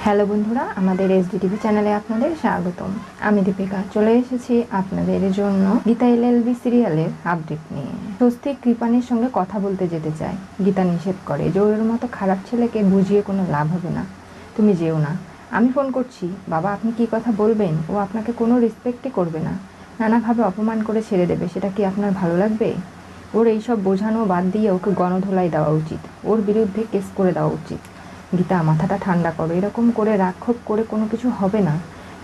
Hello বন্ধুরা, আমাদের SDTV চ্যানেলে আপনাদের স্বাগতম। আমি দীপিকা চলে এসেছি আপনাদের জন্য গীতা এলএলবি সিরিয়ালের আপডেট নিয়ে। স্বস্তিক কৃপানের সঙ্গে কথা বলতে যেতে চায়। গীতা নিষেধ করে যে ওর মতো খারাপ ছেলেকে বুঝিয়ে কোনো লাভ হবে না, তুমি যেও না। আমি ফোন করছি, বাবা আপনি কি কথা বলবেন? ও আপনাকে কোনো রেসপেক্টই করবে না, নানাভাবে অপমান করে ছেড়ে দেবে। সেটা কি আপনার ভালো লাগবে? ওর এইসব বোঝানো বাদ দিয়ে ওকে গণধোলাই দেওয়া উচিত, ওর বিরুদ্ধে কেস করে দেওয়া উচিত। গীতা মাথাটা ঠান্ডা করো, এরকম করে রাক্ষোভ করে কোনো কিছু হবে না।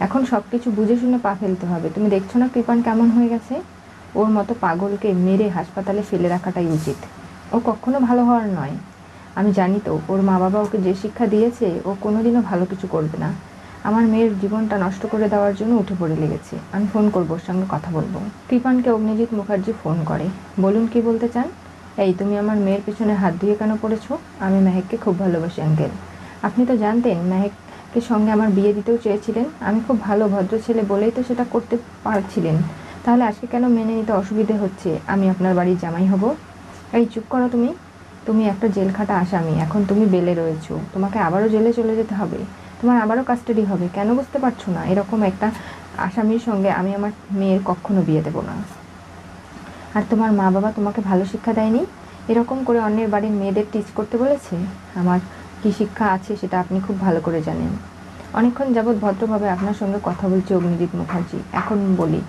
এখন সব কিছু বুঝে শুনে পা ফেলতে হবে। তুমি দেখছো না কৃপান কেমন হয়ে গেছে? ওর মতো পাগলকে মেরে হাসপাতালে ফেলে রাখাটাই উচিত। ও কখনো ভালো হওয়ার নয়। আমি জানি তো ওর মা বাবা ওকে যে শিক্ষা দিয়েছে ও কোনোদিনও ভালো কিছু করবে না। আমার মেয়ের জীবনটা নষ্ট করে দেওয়ার জন্য উঠে পড়ে লেগেছে। আমি ফোন করবো, ওর সঙ্গে কথা বলবো। কৃপানকে অগ্নিজিৎ মুখার্জি ফোন করে। বলুন কি বলতে চান? এই তুমি আমার মেয়ের পিছনে হাত ধুয়ে কেন পড়েছো? আমি মেহেককে খুব ভালোবাসি আঙ্কেল। আপনি তো জানতেন মেহেককে সঙ্গে আমার বিয়ে দিতেও চেয়েছিলেন। আমি খুব ভালো ভদ্র ছেলে বলেই তো সেটা করতে পারছিলেন। তাহলে আজকে কেন মেনে নিতে অসুবিধে হচ্ছে আমি আপনার বাড়ির জামাই হব? এই চুপ করো তুমি। তুমি একটা জেলখাটা আসামি, এখন তুমি বেলে রয়েছো, তোমাকে আবারও জেলে চলে যেতে হবে, তোমার আবারও কাস্টাডি হবে। কেন বুঝতে পারছো না? এরকম একটা আসামির সঙ্গে আমি আমার মেয়ের কখনো বিয়ে দেবো না। আর তোমার মা বাবা তোমাকে ভালো শিক্ষা দেয়নি? এরকম করে অন্যের বাড়ির মেয়েদের টিচ করতে বলেছে? আমার কি শিক্ষা আছে সেটা আপনি খুব ভালো করে জানেন। অনেকক্ষণ যাবৎ ভদ্রভাবে আপনার সঙ্গে কথা বলছি অগ্নিজিৎ মুখার্জি। এখন বলি,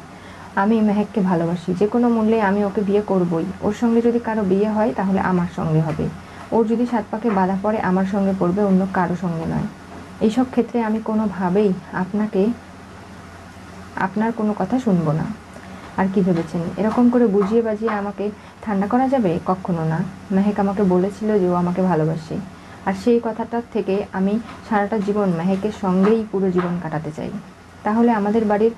আমি মেহেককে ভালোবাসি, যে কোনো মূল্যে আমি ওকে বিয়ে করবই। ওর সঙ্গে যদি কারো বিয়ে হয় তাহলে আমার সঙ্গে হবে। ওর যদি সাত পাকে বাধা পড়ে আমার সঙ্গে পড়বে, অন্য কারো সঙ্গে নয়। এইসব ক্ষেত্রে আমি কোনোভাবেই আপনার কোনো কথা শুনবো না। আর কি ভেবেছেন এরকম করে বুঝিয়ে বাজিয়ে আমাকে ঠান্ডা করা যাবে? কখনো না। মেহেক আমাকে বলেছিল যে ও আমাকে ভালোবাসে, আর সেই কথাটার থেকে আমি সারাটা জীবন মেহেকের সঙ্গেই পুরো জীবন কাটাতে চাই। তাহলে আমাদের বাড়ির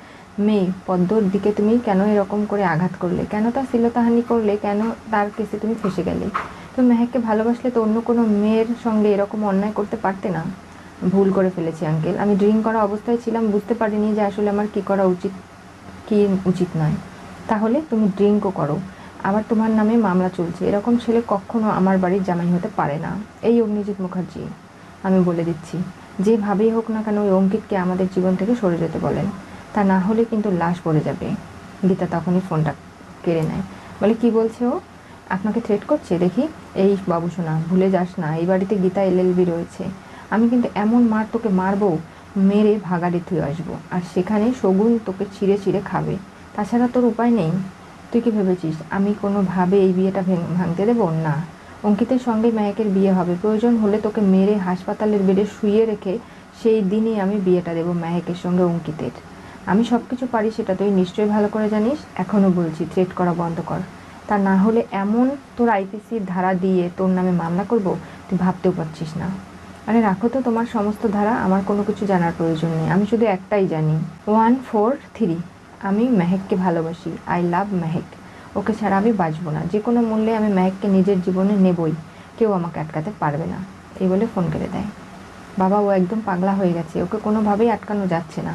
মেয়ে পদ্মর দিকে তুমি কেন এরকম করে আঘাত করলে? কেন তার শ্লীলতাহানি করলে? কেন তার কেসে তুমি ফেসে গেলে? তুমি মেহেককে ভালোবাসলে তো অন্য কোনো মেয়ের সঙ্গে এরকম অন্যায় করতে পারতে না। ভুল করে ফেলেছি আঙ্কেল। আমি ড্রিঙ্ক করা অবস্থায় ছিলাম, বুঝতে পারিনি যে আসলে আমার কী করা উচিত কি উচিত নয়। তাহলে তুমি ড্রিঙ্কও করো, আবার তোমার নামে মামলা চলছে। এরকম ছেলে কখনো আমার বাড়ির জামাই হতে পারে না। এই অগ্নিজিৎ মুখার্জি, আমি বলে দিচ্ছি, যেভাবেই হোক না কেন ওই অঙ্কিতকে আমাদের জীবন থেকে সরে যেতে বলেন, তা না হলে কিন্তু লাশ পড়ে যাবে। গীতা তখনই ফোনটা কেড়ে নেয়, বলে কি বলছে ও? আপনাকে থ্রেট করছে? দেখি। এই বাবু সোনা, ভুলে যাস না এই বাড়িতে গীতা এলএলবি রয়েছে। আমি কিন্তু এমন মার তোকে মারবো, মেরে ভাগাড়ে থুয়ে আসবো, আর সেখানে শগুন তোকে ছিঁড়ে ছিঁড়ে খাবে। তাছাড়া তোর উপায় নেই। তুই কি ভেবেছিস আমি কোনোভাবে এই বিয়েটা ভাঙতে দেবো? না। অঙ্কিতের সঙ্গে মেহেকের বিয়ে হবে, প্রয়োজন হলে তোকে মেরে হাসপাতালের বেডে শুইয়ে রেখে সেই দিনই আমি বিয়েটা দেবো মেহেকের সঙ্গে অঙ্কিতের। আমি সব কিছু পারি, সেটা তুই নিশ্চয়ই ভালো করে জানিস। এখনও বলছি, থ্রেট করা বন্ধ কর। তা না হলে এমন তোর আইপিসির ধারা দিয়ে তোর নামে মামলা করব, তুই ভাবতেও পারছিস না। আরে রাখো তো তোমার সমস্ত ধারা, আমার কোনো কিছু জানার প্রয়োজন নেই। আমি শুধু একটাই জানি, 143, আমি মেহেককে ভালোবাসি। I love Mehak. ওকে ছাড়া আমি বাঁচবো না। যে কোনো মূল্যে আমি মেহেককে নিজের জীবনে নেবই, কেউ আমাকে আটকাতে পারবে না। এই বলে ফোন কেটে দেয়। বাবা, ও একদম পাগলা হয়ে গেছে, ওকে কোনোভাবেই আটকানো যাচ্ছে না।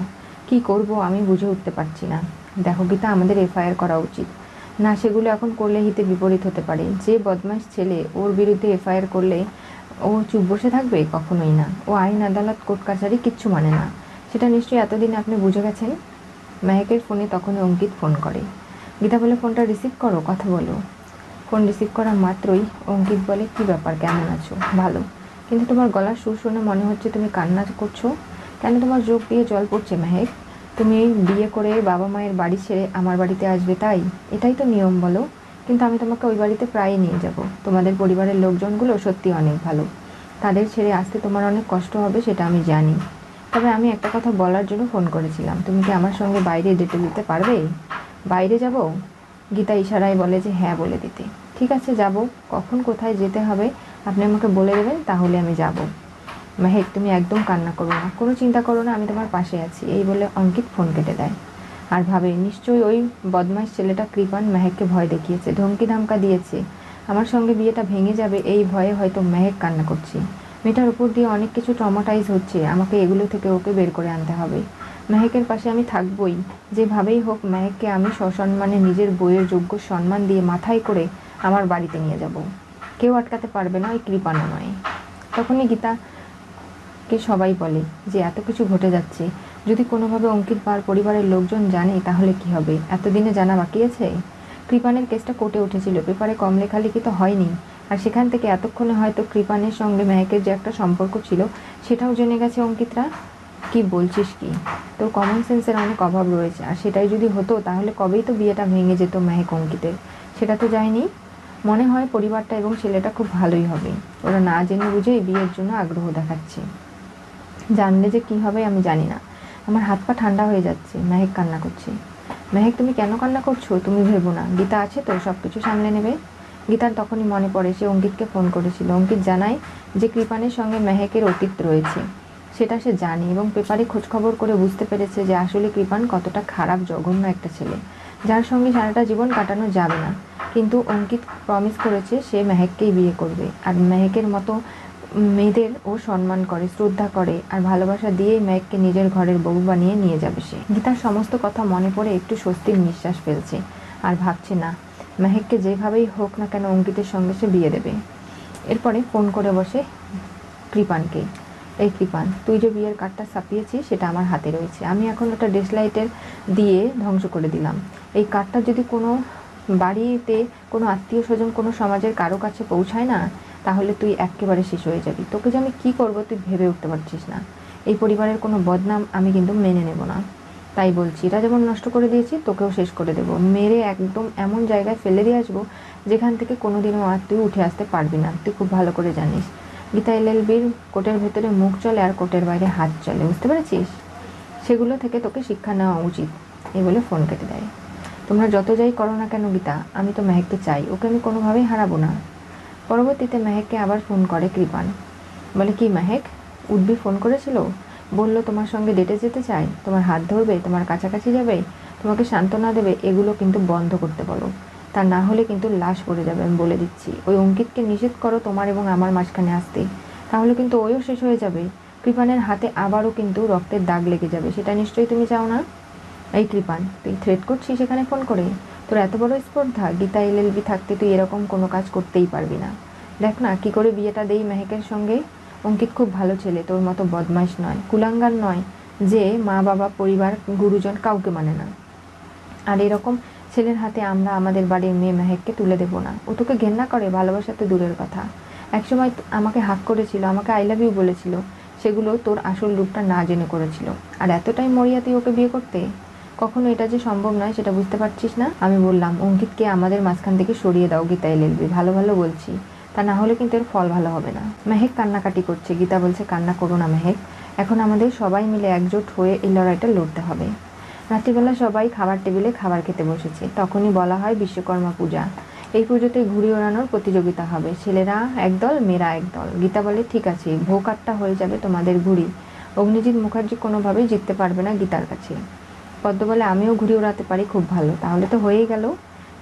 কি করব আমি বুঝে উঠতে পারছি না। দেখো গীতা, আমাদের এফআইআর করা উচিত। না, সেগুলো এখন করলে হিতে বিপরীত হতে পারে। যে বদমাশ ছেলে, ওর বিরুদ্ধে এফআইআর করলে ও চুপ বসে থাকবে? কখনোই না। ও আইন আদালত কোর্ট কাছারি কিচ্ছু মানে না। সেটা নিশ্চয়ই এতদিন আপনি বুঝে গেছেন। মেহেকের ফোনে তখনই অঙ্কিত ফোন করে। গীতা বলে, ফোনটা রিসিভ করো, কথা বলো। ফোন রিসিভ করা মাত্রই অঙ্কিত বলে, কী ব্যাপার, কেমন আছো? ভালো, কিন্তু তোমার গলার সুর শুনে মনে হচ্ছে তুমি কান্না করছো। কেন তোমার চোখ দিয়ে জল পড়ছে মেহেক? তুমি বিয়ে করে বাবা মায়ের বাড়ি ছেড়ে আমার বাড়িতে আসবে, তাই? এটাই তো নিয়ম, বলো। কিন্তু আমি তোমাকে ওই বাড়িতে প্রায়ই নিয়ে যাব। তোমাদের পরিবারের লোকজনগুলো সত্যি অনেক ভালো। তাদের ছেড়ে আসতে তোমার অনেক কষ্ট হবে, সেটা আমি জানি। তবে আমি একটা কথা বলার জন্য ফোন করেছিলাম, তুমি কি আমার সঙ্গে বাইরে ডেটে দিতে পারবে? বাইরে যাব? গীতা ইশারায় বলে যে হ্যাঁ বলে দিতে। ঠিক আছে, যাব। কখন কোথায় যেতে হবে আপনি আমাকে বলে দেবেন, তাহলে আমি যাব। মেহেক, তুমি একদম কান্না করো না, কোনো চিন্তা করো না, আমি তোমার পাশে আছি। এই বলে অঙ্কিত ফোন কেটে দেয়। আর ভাবে, নিশ্চয়ই ওই বদমাইশ ছেলেটা কৃপান মেহেককে ভয় দেখিয়েছে, ধমকি ধামকা দিয়েছে। আমার সঙ্গে বিয়েটা ভেঙে যাবে এই ভয়ে হয়তো মেহেক কান্না করছে। মেয়েটার উপর দিয়ে অনেক কিছু ট্রমাটাইজ হচ্ছে, আমাকে এগুলো থেকে ওকে বের করে আনতে হবে। মেহেকের পাশে আমি থাকবই, যেভাবেই হোক মেহেককে আমি সসম্মানে নিজের বইয়ের যোগ্য সম্মান দিয়ে মাথায় করে আমার বাড়িতে নিয়ে যাব। কেউ আটকাতে পারবে না, ওই কৃপানও নয়। তখনই গীতা অঙ্কিতকে সবাই বলে যে এত কিছু ঘটে যাচ্ছে, যদি কোনোভাবে অঙ্কিত বা পরিবারের লোকজন জানে তাহলে কি হবে? এতদিনে জানা বাকি আছে? কৃপানের কেসটা কোর্টে উঠেছিল, পেপারে কম লেখালেখি তো হয়নি, আর সেখান থেকে এতক্ষণে হয়তো কৃপানের সঙ্গে মেহেকের যে একটা সম্পর্ক ছিল সেটাও জেনে গেছে অঙ্কিতরা। কি বলছিস কি? তোর কমন সেন্সের অনেক অভাব রয়েছে, আর সেটাই যদি হতো তাহলে কবেই তো বিয়েটা ভেঙে যেত মেহেক অঙ্কিতের। সেটা তো যায়নি। মনে হয় পরিবারটা এবং ছেলেটা খুব ভালোই হবে, ওরা না জেনে বুঝেই বিয়ের জন্য আগ্রহ দেখাচ্ছে। জানলে যে কি হবে আমি জানি না। আমার হাত পা ঠান্ডা হয়ে যাচ্ছে। মেহেক কান্না করছে। মেহেক, তুমি কেন কান্না করছো? তুমি ভেবো না, গীতা আছে তো, সব কিছু সামলে নেবে। গীতার তখনই মনে পড়ে সে অঙ্কিতকে ফোন করেছিল। অঙ্কিত জানায় যে কৃপানের সঙ্গে মেহেকের অতীত রয়েছে, সেটা সে জানে এবং পেপারে খোঁজখবর করে বুঝতে পেরেছে যে আসলে কৃপান কতটা খারাপ জঘন্য একটা ছেলে, যার সঙ্গে সারাটা জীবন কাটানো যাবে না। কিন্তু অঙ্কিত প্রমিস করেছে সে মেহেককেই বিয়ে করবে, আর মেহেকের মতো মেয়েদের ও সম্মান করে, শ্রদ্ধা করে, আর ভালোবাসা দিয়েই মেহেককে নিজের ঘরের বউ বানিয়ে নিয়ে যাবে সে। গীতার সমস্ত কথা মনে পড়ে একটু স্বস্তির নিঃশ্বাস ফেলছে, আর ভাবছে না, মেহেককে যেভাবেই হোক না কেন অঙ্কিতের সঙ্গে সে বিয়ে দেবে। এরপরে ফোন করে বসে কৃপানকে। এই কৃপান, তুই যে বিয়ের কার্ডটা ছাপিয়েছিস সেটা আমার হাতে রয়েছে, আমি এখন ওটা ডেসলাইটের দিয়ে ধ্বংস করে দিলাম। এই কার্ডটা যদি কোনো বাড়িতে কোনো আত্মীয় স্বজন কোনো সমাজের কারো কাছে পৌঁছায় না, তাহলে তুই একেবারে শেষ হয়ে যাবি। তোকে যে আমি কী করবো তুই ভেবে উঠতে পারছিস না। এই পরিবারের কোনো বদনাম আমি কিন্তু মেনে নেব না। তাই বলছি, এটা যেমন নষ্ট করে দিয়েছি তোকেও শেষ করে দেবো, মেরে একদম এমন জায়গায় ফেলে দিয়ে আসবো যেখান থেকে কোনোদিনও আর তুই উঠে আসতে পারবি না। তুই খুব ভালো করে জানিস গীতা এলএলবির কোর্টের ভেতরে মুখ চলে আর কোর্টের বাইরে হাত চলে, বুঝতে পেরেছিস? সেগুলো থেকে তোকে শিক্ষা নেওয়া উচিত। এই বলে ফোন কেটে দেয়। তোমরা যত যাই করো না কেন গীতা, আমি তো মেহেককে চাই, ওকে আমি কোনোভাবেই হারাবো না। পরবর্তীতে মেহেককে আবার ফোন করে কৃপান। বলে, কি মেহেক, উঠবি? ফোন করেছিল, বলল তোমার সঙ্গে ডেটে যেতে চায়, তোমার হাত ধরবে, তোমার কাছাকাছি যাবে, তোমাকে সান্ত্বনা দেবে। এগুলো কিন্তু বন্ধ করতে বলো, তা না হলে কিন্তু লাশ পড়ে যাবে, আমি বলে দিচ্ছি। ওই অঙ্কিতকে নিষেধ করো তোমার এবং আমার মাঝখানে আসতে, তাহলে কিন্তু ওইও শেষ হয়ে যাবে। কৃপানের হাতে আবারও কিন্তু রক্তের দাগ লেগে যাবে, সেটা নিশ্চয়ই তুমি চাও না। এই কৃপান, তুই থ্রেট করছিস এখানে ফোন করে? তোর এত বড় স্পর্ধা? গীতা এলএলবি থাকতে তুই এরকম কোনো কাজ করতেই পারবি না। দেখ না কি করে বিয়েটা দেই মেহেকের সঙ্গে। অঙ্কিত খুব ভালো ছেলে, তোর মতো বদমাইশ নয়, কুলাঙ্গার নয় যে মা বাবা পরিবার গুরুজন কাউকে মানে না। আর এরকম ছেলের হাতে আমরা আমাদের বাড়ির মেয়ে মেহেককে তুলে দেবো না। ও তোকে ঘেন্না করে, ভালোবাসা তো দূরের কথা। একসময় আমাকে হাক করেছিল, আমাকে আই লাভ ইউ বলেছিল, সেগুলো তোর আসল রূপটা না জেনে করেছিল। আর এতটাই মরিয়া তুই ওকে বিয়ে করতে? কখনো এটা যে সম্ভব নয় সেটা বুঝতে পারছিস না? আমি বললাম অঙ্কিতকে আমাদের মাঝখান থেকে সরিয়ে দাও গীতা এলএলবি, ভালো ভালো বলছি, তা না হলে কিন্তু এর ফল ভালো হবে না। মেহেক কান্নাকাটি করছে। গীতা বলছে, কান্না করো না মেহেক, এখন আমাদের সবাই মিলে একজোট হয়ে এই লড়াইটা লড়তে হবে। রাত্রিবেলা সবাই খাবার টেবিলে খাবার খেতে বসেছে। তখনই বলা হয় বিশ্বকর্মা পূজা, এই পুজোতে ঘুড়ি ওড়ানোর প্রতিযোগিতা হবে, ছেলেরা একদল মেয়েরা একদল। গীতা বলে, ঠিক আছে, ভোকাটটা হয়ে যাবে তোমাদের ঘুড়ি। অগ্নিজিৎ মুখার্জি কোনোভাবেই জিততে পারবে না গীতার কাছে। পদ্ম বলে, আমিও ঘুড়ি ওড়াতে পারি, খুব ভালো, তাহলে তো হয়েই গেল।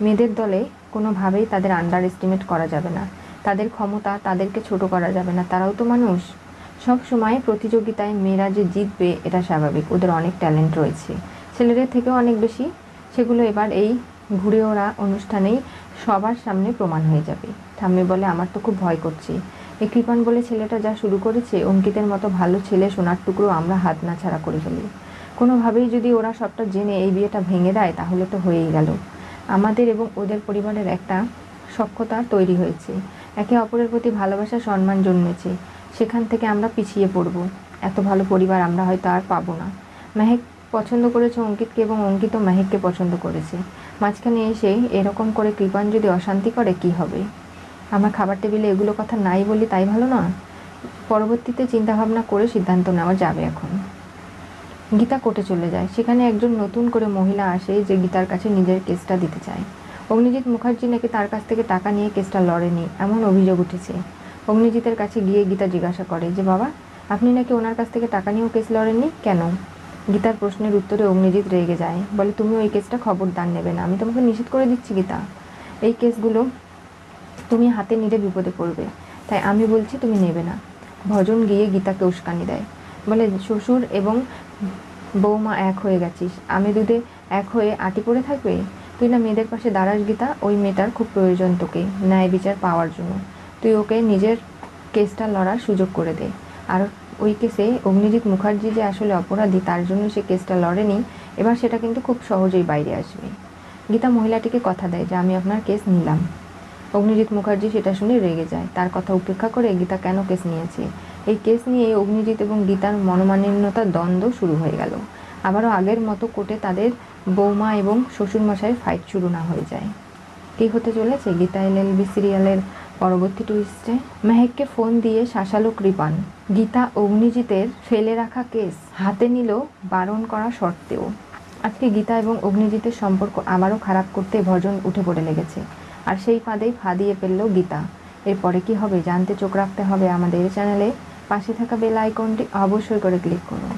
মেয়েদের দলে কোনোভাবেই তাদের আন্ডার এস্টিমেট করা যাবে না, তাদের ক্ষমতা, তাদেরকে ছোট করা যাবে না, তারাও তো মানুষ। সব সময় প্রতিযোগিতায় মেয়েরা যে জিতবে এটা স্বাভাবিক, ওদের অনেক ট্যালেন্ট রয়েছে, ছেলেদের থেকেও অনেক বেশি। সেগুলো এবার এই ঘুড়ে ওড়া অনুষ্ঠানেই সবার সামনে প্রমাণ হয়ে যাবে। ঠাম্মি বলে, আমার তো খুব ভয় করছে। এই কৃপান বলে ছেলেটা যা শুরু করেছে, অঙ্কিতের মতো ভালো ছেলে সোনার টুকরো আমরা হাত না ছাড়া করে ফেলি। কোনোভাবেই যদি ওরা সবটা জেনে এই বিয়েটা ভেঙে দেয় তাহলে তো হয়েই গেল। আমাদের এবং ওদের পরিবারের একটা সখ্যতা তৈরি হয়েছে, একে অপরের প্রতি ভালোবাসা সম্মান জন্মেছে, সেখান থেকে আমরা পিছিয়ে পড়ব। এত ভালো পরিবার আমরা হয়তো আর পাবো না। মেহেক পছন্দ করেছে অঙ্কিতকে এবং অঙ্কিতও মেহেককে পছন্দ করেছে। মাঝখানে এসে এরকম করে কৃপান যদি অশান্তি করে কি হবে? আমরা খাবার টেবিলে এগুলো কথা নাই বলি তাই ভালো না? পরবর্তীতে চিন্তাভাবনা করে সিদ্ধান্ত নেওয়া যাবে। এখন গীতা কোর্টে চলে যায়। সেখানে একজন নতুন করে মহিলা আসে যে গীতার কাছে নিজের কেসটা দিতে চায়। অগ্নিজিৎ মুখার্জি নাকি তার কাছ থেকে টাকা নিয়ে কেসটা লড়েনি, এমন অভিযোগ উঠেছে। অগ্নিজিতের কাছে গিয়ে গীতা জিজ্ঞাসা করে যে, বাবা, আপনি নাকি ওনার কাছ থেকে টাকা নিয়েও কেস লড়েননি, কেন? গীতার প্রশ্নের উত্তরে অগ্নিজিৎ রেগে যায়, বলে, তুমি ওই কেসটা খবরদার নেবে না, আমি তোমাকে নিষেধ করে দিচ্ছি গীতা। এই কেসগুলো তুমি হাতে নিলে বিপদে পড়বে, তাই আমি বলছি তুমি নেবে না। ভজন গিয়ে গীতাকে উস্কানি দেয়, বলে, শ্বশুর এবং বৌমা এক হয়ে গেছিস, আমি দুধে এক হয়ে আটি পড়ে থাকবে? তুই না মেয়েদের পাশে দাঁড়াস গীতা, ওই মেয়েটার খুব প্রয়োজন তোকে ন্যায় বিচার পাওয়ার জন্য, তুই ওকে নিজের কেসটা লড়ার সুযোগ করে দে। আর ওই কেসে অগ্নিজিৎ মুখার্জি যে আসলে অপরাধী তার জন্য সে কেসটা লড়েনি, এবার সেটা কিন্তু খুব সহজেই বাইরে আসবে। গীতা মহিলাটিকে কথা দেয় যে আমি আপনার কেস নিলাম। অগ্নিজিৎ মুখার্জি সেটা শুনে রেগে যায়। তার কথা উপেক্ষা করে গীতা কেন কেস নিয়েছে, এই কেস নিয়ে অগ্নিজিৎ এবং গীতার মনোমালিন্যতার দ্বন্দ্ব শুরু হয়ে গেল। আবারও আগের মতো কোর্টে তাদের বৌমা এবং শ্বশুরমশাইয়ের ফাইট শুরু না হয়ে যায়। কী হতে চলেছে গীতা এলএলবি সিরিয়ালের পরবর্তী টুইস্টে? মেহেককে ফোন দিয়ে শাসালো কৃপান। গীতা অগ্নিজিতের ফেলে রাখা কেস হাতে নিল বারণ করা সত্ত্বেও। আজকে গীতা এবং অগ্নিজিতের সম্পর্ক আবারও খারাপ করতে ভজন উঠে পড়ে লেগেছে, আর সেই ফাঁদেই ফা দিয়ে ফেলল গীতা। এরপরে কি হবে জানতে চোখ রাখতে হবে আমাদের চ্যানেলে। পাশে থাকা বেল আইকনটি অবশ্যই করে ক্লিক করুন।